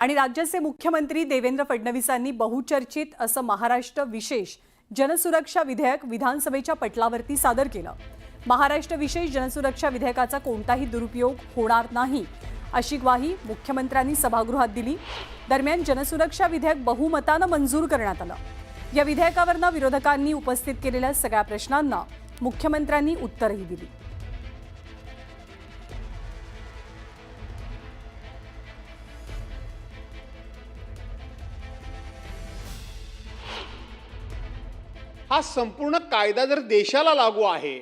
आणि राज्याचे मुख्यमंत्री देवेंद्र फडणवीसांनी बहुचर्चित असं महाराष्ट्र विशेष जनसुरक्षा विधेयक विधानसभेच्या पटलावरती सादर केलं। महाराष्ट्र विशेष जनसुरक्षा विधेयकाचा कोणताही दुरुपयोग होणार नाही अशी ग्वाही मुख्यमंत्र्यांनी सभागृहात दिली। दरम्यान जनसुरक्षा विधेयक बहुमताने मंजूर करण्यात आलं। या विधेयकावरनं विरोधकांनी उपस्थित केलेल्या सगळ्या प्रश्नांना मुख्यमंत्र्यांनी उत्तरही दिली। हा संपूर्ण कायदा जर देशाला लागू आहे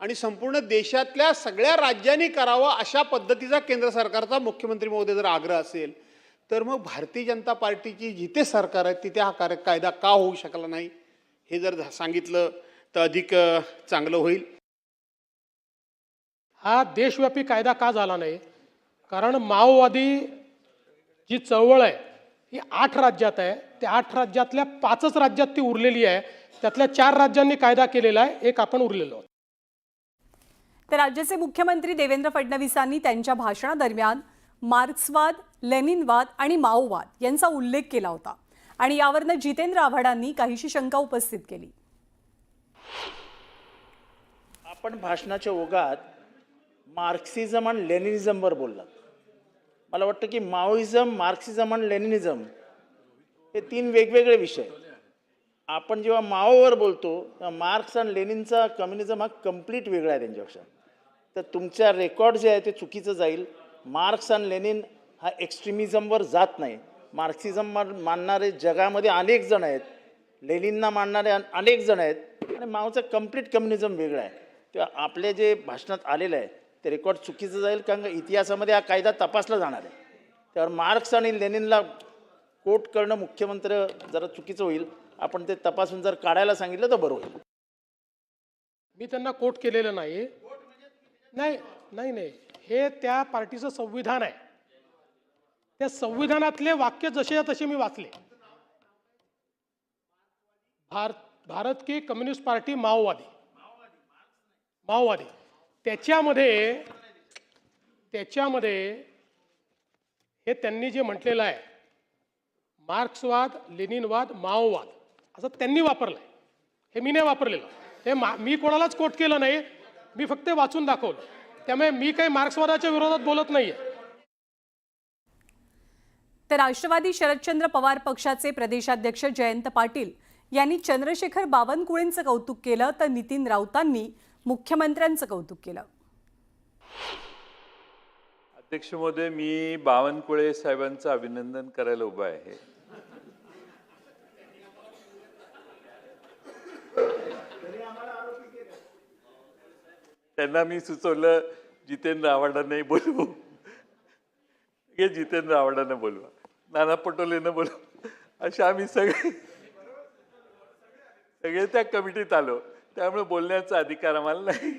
आणि संपूर्ण देशातल्या सगळ्या राज्यांनी करावा अशा पद्धतीचा केंद्र सरकारचा मुख्यमंत्री महोदय जर आग्रह असेल तर मग भारतीय जनता पार्टीची जिथे सरकार आहे तिथे हा कायदा का होऊ शकला नाही हे जर सांगितलं तर अधिक चांगलं होईल। हा देशव्यापी कायदा का झाला नाही? कारण माओवादी जी चळवळ आहे ही 8 राज्यात आहे। त्या 8 राज्यातल्या 5च राज्यात ती उरलेली आहे। त्यातल्या 4 राज्यांनी कायदा केलेला आहे, एक आपण उरलेलो आहोत। तर राज्याचे मुख्यमंत्री देवेंद्र फडणवीसांनी त्यांच्या भाषणादरम्यान मार्क्सवाद, लेनिनवाद आणि माओवाद यांचा उल्लेख केला होता आणि यावरनं जितेंद्र आव्हाडांनी काहीशी शंका उपस्थित केली। आपण भाषणाच्या ओघात मार्क्सिझम आणि लेनिनिझमवर बोललात। मला वाटतं की माओइझम, मार्क्सिझम आणि लेनिनिझम हे 3 वेगवेगळे विषय आहेत। आपण जेव्हा माओवर बोलतो तेव्हा मार्क्स आणि लेनिनचा कम्युनिझम हा कंप्लीट वेगळा आहे त्यांच्यापेक्षा। तर तुमच्या रेकॉर्ड जे आहे ते चुकीचं जाईल। मार्क्स आणि लेनिन हा एक्स्ट्रीमिझमवर जात नाही। मार्क्सिझम मानणारे जगामध्ये अनेक जण आहेत, लेनिनना मानणारे अनेक जण आहेत आणि माओचं कंप्लीट कम्युनिझम वेगळं आहे। तेव्हा आपले जे भाषणात आलेलं आहे ते रेकॉर्ड चुकीचं जाईल, कारण का इतिहासामध्ये हा कायदा तपासला जाणार आहे। त्यावर मार्क्स आणि लेनिनला कोट करणं मुख्यमंत्री जरा चुकीचं होईल। आपण ते तपासून जर काढायला सांगितलं तर बरं होईल। मी त्यांना कोट केलेलं नाही। नाही, हे त्या पार्टीचं संविधान आहे। त्या संविधानातले वाक्य जसे तसे मी वाचले। भारत की कम्युनिस्ट पार्टी माओवादी त्याच्यामध्ये हे त्यांनी जे म्हटलेलं आहे मार्क्सवाद, लेनिनवाद, माओवाद असं त्यांनी वापरलंय। हे मी नाही वापरलेलं। हे मी कोणालाच कोट केलं नाही, मी फक्त वाचून दाखवलं। त्यामुळे मी काही मार्क्सवादाच्या विरोधात बोलत नाहीये। तर राष्ट्रवादी शरदचंद्र पवार पक्षाचे प्रदेशाध्यक्ष जयंत पाटील यांनी चंद्रशेखर बावनकुळेंचं कौतुक केलं तर नितीन राऊतांनी मुख्यमंत्र्यांचं कौतुक केलं। अध्यक्ष महोदय, मी बावनकुळे साहेबांचं अभिनंदन करायला उभा आहे। त्यांना मी सुचवलं जितेंद्र आव्हाडांनाही बोलवू, हे जितेंद्र आव्हाडांना बोलवा, नाना पटोलेंना बोलवा, असे आम्ही सगळे त्या कमिटीत आलो। त्यामुळे बोलण्याचा अधिकार आम्हाला नाही।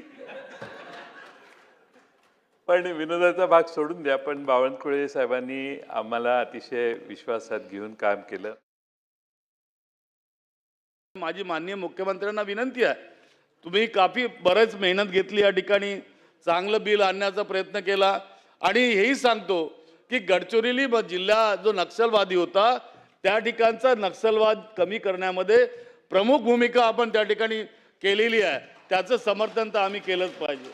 पण विनोदाचा भाग सोडून द्या, पण बावनकुळे साहेबांनी आम्हाला अतिशय विश्वासात घेऊन काम केलं। माझी माननीय मुख्यमंत्र्यांना विनंती आहे, तुम्ही काफी बरेच मेहनत घेतली, या ठिकाणी चांगलं बिल आणण्याचा प्रयत्न केला आणि हेही सांगतो की गडचिरोली जिल्हा जो नक्षलवादी होता त्या ठिकाणचा नक्षलवाद कमी करण्यामध्ये प्रमुख भूमिका आपण त्या ठिकाणी केलेली आहे। त्याचं समर्थन तर आम्ही केलंच पाहिजे।